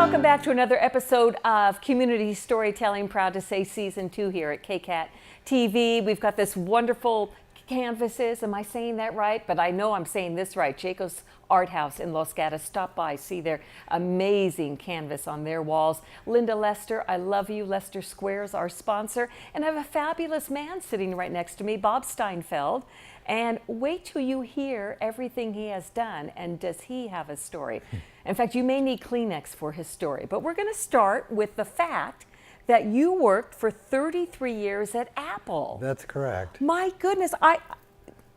Welcome back to another episode of Community Storytelling. Proud to say season 2 here at KCAT TV. We've got this wonderful canvases. Am I saying that right? But I know I'm saying this right. Jacob's Art House in Los Gatos. Stop by, see their amazing canvas on their walls. Linda Lester, I love you. Lester Squares, our sponsor. And I have a fabulous man sitting right next to me, Bob Steinfeld. And wait till you hear everything he has done, and does he have a story? In fact, you may need Kleenex for his story, but we're going to start with the fact that you worked for 33 years at Apple. That's correct. My goodness,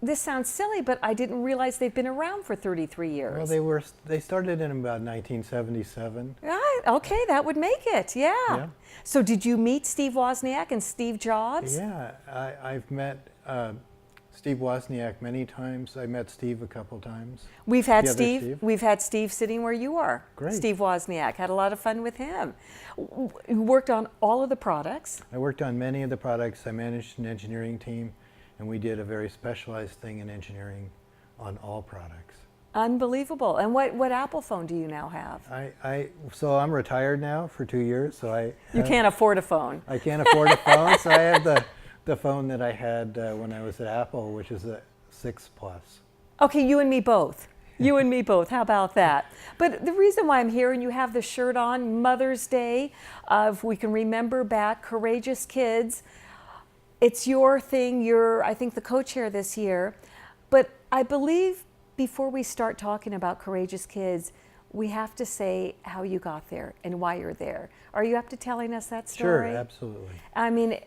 this sounds silly, but I didn't realize they've been around for 33 years. Well, they started in about 1977. Right, okay, that would make it, yeah. So did you meet Steve Wozniak and Steve Jobs? Yeah, I've met Steve Wozniak many times. I met Steve a couple times. We've had Steve sitting where you are. Great. Steve Wozniak. Had a lot of fun with him. You worked on all of the products. I worked on many of the products. I managed an engineering team, and we did a very specialized thing in engineering on all products. Unbelievable. And what Apple phone do you now have? So I'm retired now for 2 years. So you can't afford a phone. I can't afford a phone, so I have the phone that I had when I was at Apple, which is a 6 Plus. Okay, you and me both. You and me both. How about that? But the reason why I'm here, and you have the shirt on, Mother's Day, if we can remember back, Courageous Kids. It's your thing. You're, I think, the co-chair this year. But I believe before we start talking about Courageous Kids, we have to say how you got there and why you're there. Are you up to telling us that story? Sure, absolutely. I mean,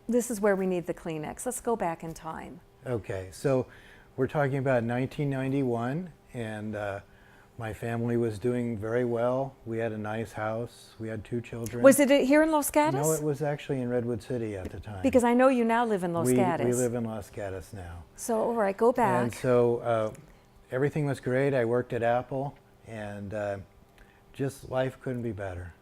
this is where we need the Kleenex. Let's go back in time. Okay, so we're talking about 1991, and my family was doing very well. We had a nice house. We had 2 children. Was it here in Los Gatos? No, it was actually in Redwood City at the time. Because I know you now live in Los Gatos. We live in Los Gatos now. So, all right, go back. And so everything was great. I worked at Apple, and just life couldn't be better.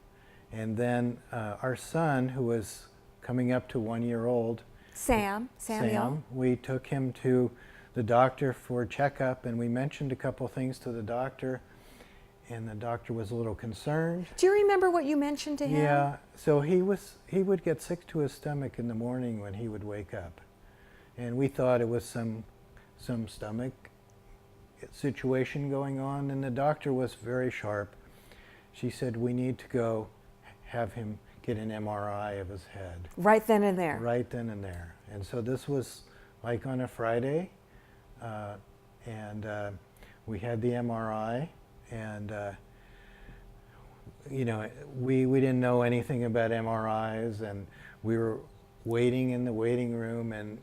And then our son, who was coming up to 1 year old, Samuel, we took him to the doctor for a checkup, and we mentioned a couple things to the doctor, and the doctor was a little concerned. Do you remember what you mentioned to him? Yeah, so he would get sick to his stomach in the morning when he would wake up, and we thought it was some stomach situation going on, and the doctor was very sharp. She said, we need to go have him get an MRI of his head. Right then and there. Right then and there. And so this was like on a Friday, and we had the MRI, and you know, we didn't know anything about MRIs, and we were waiting in the waiting room, and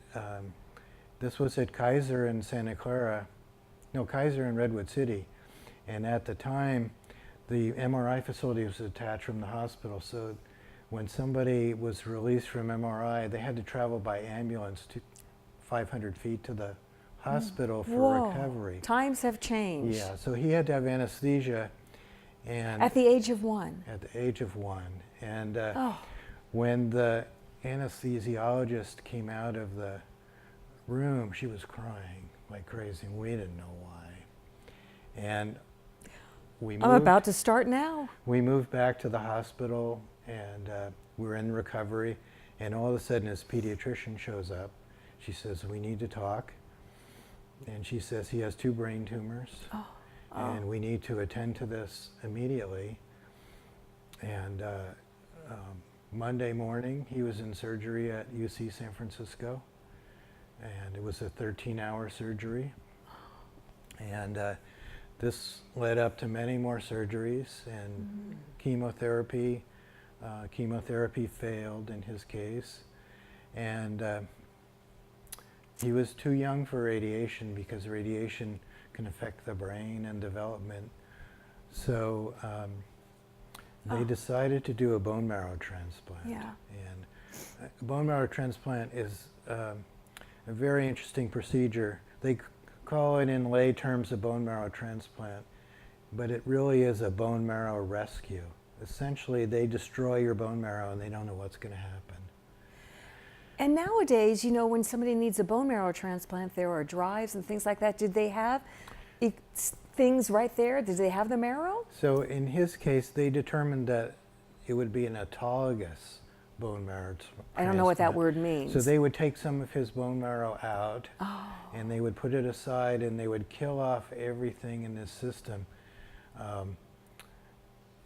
this was at Kaiser in Kaiser in Redwood City, and at the time the MRI facility was attached from the hospital, so when somebody was released from MRI, they had to travel by ambulance to 500 feet to the hospital for recovery. Times have changed. Yeah, so he had to have anesthesia. And at the age of 1? At the age of 1. And when the anesthesiologist came out of the room, she was crying like crazy, and we didn't know why. And we moved. I'm about to start now. We moved back to the hospital, and we were in recovery, and all of a sudden his pediatrician shows up. She says, we need to talk. And she says he has 2 brain tumors, and we need to attend to this immediately. And Monday morning, he was in surgery at UC San Francisco, and it was a 13-hour surgery. And this led up to many more surgeries and chemotherapy. Chemotherapy failed in his case, and he was too young for radiation because radiation can affect the brain and development. So they decided to do a bone marrow transplant. Yeah. And a bone marrow transplant is a very interesting procedure. They call it in lay terms a bone marrow transplant, but it really is a bone marrow rescue. Essentially, they destroy your bone marrow and they don't know what's going to happen. And nowadays, you know, when somebody needs a bone marrow transplant, there are drives and things like that. Did they have things right there? Did they have the marrow? So in his case, they determined that it would be an autologous bone marrow transplant. I don't know what that word means. So they would take some of his bone marrow out, Oh. and they would put it aside, and they would kill off everything in his system,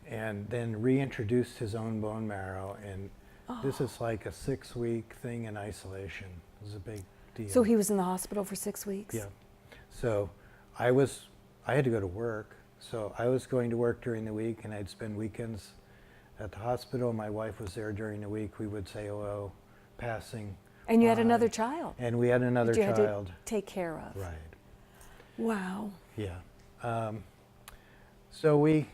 and then reintroduce his own bone marrow. And this is like a 6-week thing in isolation. It was a big deal. So he was in the hospital for 6 weeks? Yeah. So I had to go to work. So I was going to work during the week, and I'd spend weekends at the hospital. My wife was there during the week. We would say hello, passing. And you had by. another child? And we had another that you had child. to take care of? Right. Wow. Yeah. So we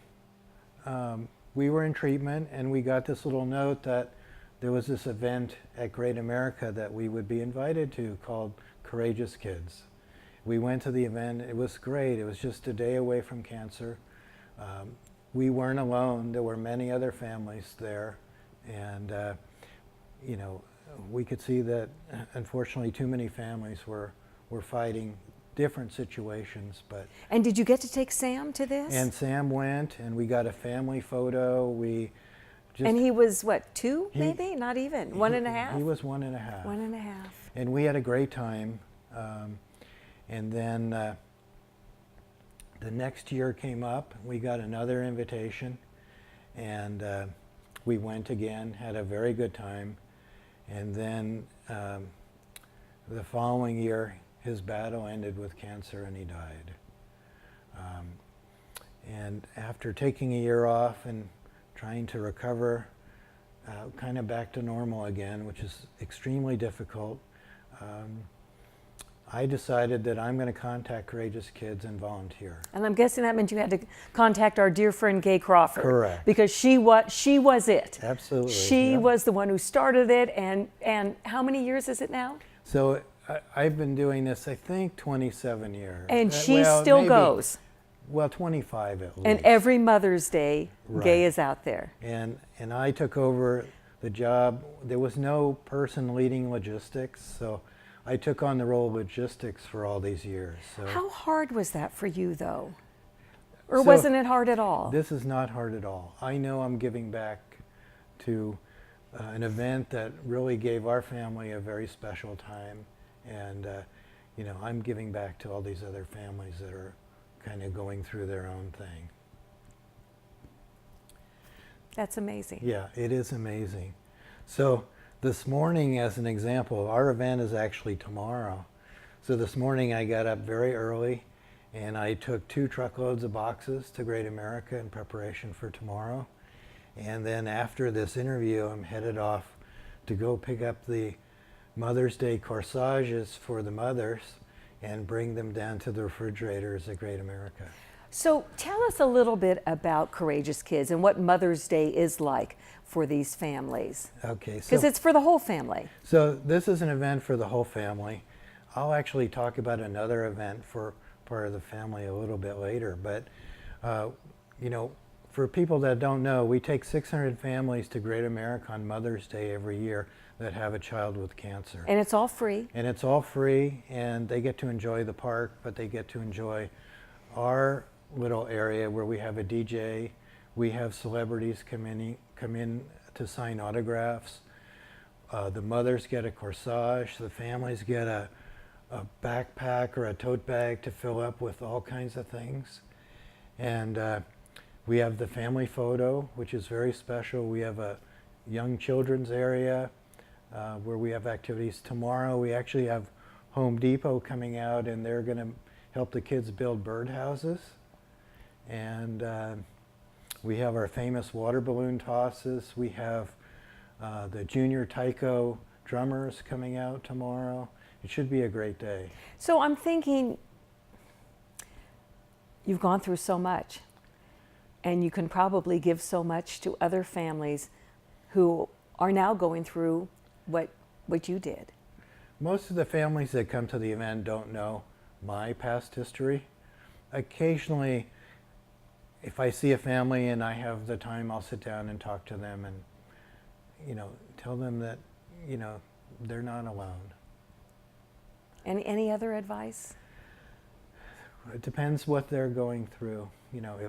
were in treatment, and we got this little note that there was this event at Great America that we would be invited to called Courageous Kids. We went to the event. It was great. It was just a day away from cancer. We weren't alone. There were many other families there, and you know, we could see that unfortunately too many families were fighting different situations. But And did you get to take Sam to this? and Sam went, and we got a family photo. And he was what, 2 He- maybe? Not even. 1.5? He was 1.5. 1.5. And we had a great time. And then the next year came up. We got another invitation, and we went again, had a very good time. And then the following year, his battle ended with cancer, and he died. And after taking a year off and trying to recover, kind of back to normal again, which is extremely difficult, I decided that I'm going to contact Courageous Kids and volunteer. And I'm guessing that meant you had to contact our dear friend Gay Crawford. Correct. Because she was it. Absolutely. She yeah. was the one who started it. And how many years is it now? So I've been doing this, I think, 27 years. And she well, still maybe- goes. Well, 25 at least. And every Mother's Day, Gay Right. is out there. And I took over the job. There was no person leading logistics, so I took on the role of logistics for all these years. So How hard was that for you, though? Or So, wasn't it hard at all? this is not hard at all. I know I'm giving back to an event that really gave our family a very special time, and you know, I'm giving back to all these other families that are kind of going through their own thing. That's amazing. Yeah, it is amazing. So this morning, as an example, our event is actually tomorrow. So this morning I got up very early, and I took 2 truckloads of boxes to Great America in preparation for tomorrow. And then after this interview, I'm headed off to go pick up the Mother's Day corsages for the mothers and bring them down to the refrigerators at Great America. So tell us a little bit about Courageous Kids and what Mother's Day is like for these families. Okay, Because it's for the whole family. So this is an event for the whole family. I'll actually talk about another event for part of the family a little bit later. But, you know, for people that don't know, we take 600 families to Great America on Mother's Day every year that have a child with cancer. And it's all free. And it's all free, and they get to enjoy the park, but they get to enjoy our little area where we have a DJ. We have celebrities come in to sign autographs. The mothers get a corsage. The families get a backpack or a tote bag to fill up with all kinds of things. And we have the family photo, which is very special. We have a young children's area where we have activities. Tomorrow we actually have Home Depot coming out, and they're going to help the kids build birdhouses. And we have our famous water balloon tosses. We have the junior taiko drummers coming out tomorrow. It should be a great day. So I'm thinking, you've gone through so much, and you can probably give so much to other families who are now going through what you did. Most of the families that come to the event don't know my past history. Occasionally, if I see a family and I have the time, I'll sit down and talk to them and, you know, tell them that, you know, they're not alone. Any other advice? It depends what they're going through,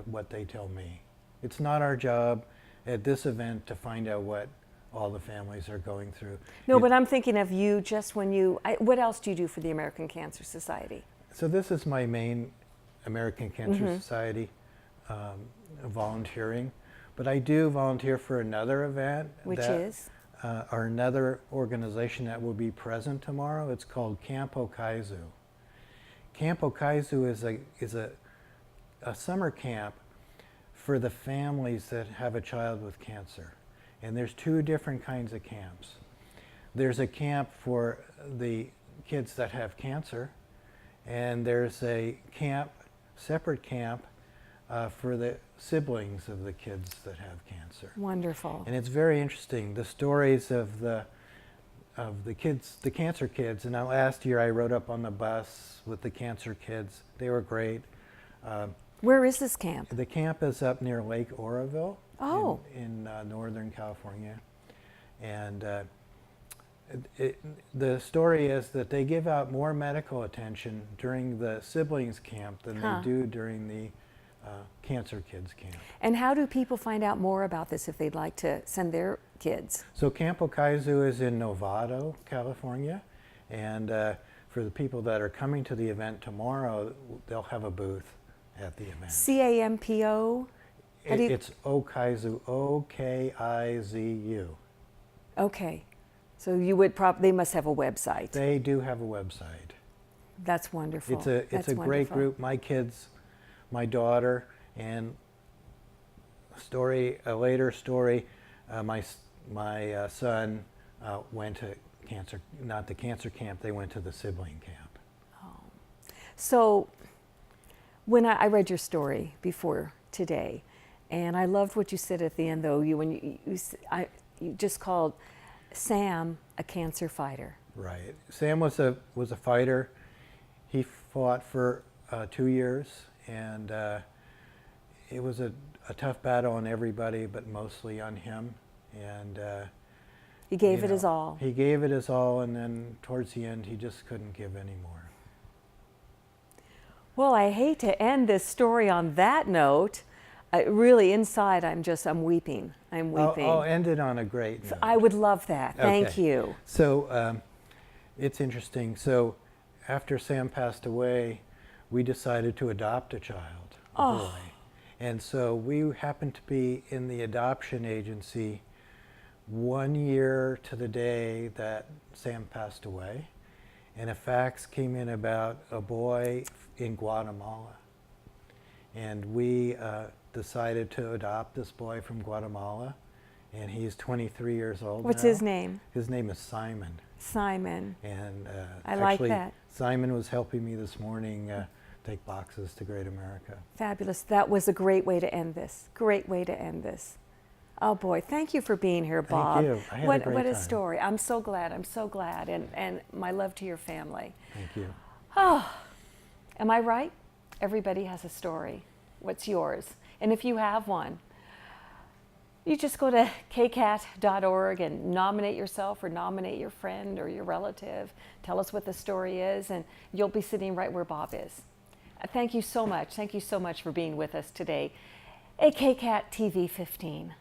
what they tell me. It's not our job at this event to find out what all the families are going through. No, but I'm thinking of you just when what else do you do for the American Cancer Society? So this is my main American Cancer Society volunteering, but I do volunteer for another event. Which is? Or another organization that will be present tomorrow. It's called Camp Okazu. Camp Okazu is a summer camp for the families that have a child with cancer. And there's two different kinds of camps. There's a camp for the kids that have cancer, and there's a separate camp for the siblings of the kids that have cancer. Wonderful. And it's very interesting, the stories of the kids, the cancer kids. And now last year I rode up on the bus with the cancer kids. They were great. Where is this camp? The camp is up near Lake Oroville in Northern California. And the story is that they give out more medical attention during the siblings camp than they do during the cancer kids camp. And how do people find out more about this if they'd like to send their kids? So Camp Okazu is in Novato, California, and for the people that are coming to the event tomorrow, they'll have a booth at the event. CAMPO? It's Okazu, O-K-I-Z-U. Okay, so they must have a website. They do have a website. That's wonderful. It's a great group. My kids, my daughter, and a later story, my son went to not the cancer camp, they went to the sibling camp. Oh. So when I read your story before today, and I loved what you said at the end, though, you just called Sam a cancer fighter. Right. Sam was a fighter. He fought for 2 years, and it was a tough battle on everybody, but mostly on him. And he gave it his all. He gave it his all, and then towards the end, he just couldn't give any more. Well, I hate to end this story on that note. Really, inside, I'm weeping. I'm weeping. I'll end it on a great note. I would love that. Thank Okay. you. So it's interesting. So after Sam passed away, we decided to adopt a child, a boy. And so we happened to be in the adoption agency 1 year to the day that Sam passed away. And a fax came in about a boy in Guatemala. And we decided to adopt this boy from Guatemala. And he's 23 years old What's now. his name? His name is Simon. Simon. And I like actually, that. Simon was helping me this morning take boxes to Great America. Fabulous. That was a great way to end this. Great way to end this. Oh boy, thank you for being here, Bob. Thank you. I had a great What a time. story. I'm so glad. And my love to your family. Thank you. Oh, am I right? Everybody has a story. What's yours? And if you have one, you just go to kcat.org and nominate yourself or nominate your friend or your relative. Tell us what the story is, and you'll be sitting right where Bob is. Thank you so much. Thank you so much for being with us today at KCAT TV 15.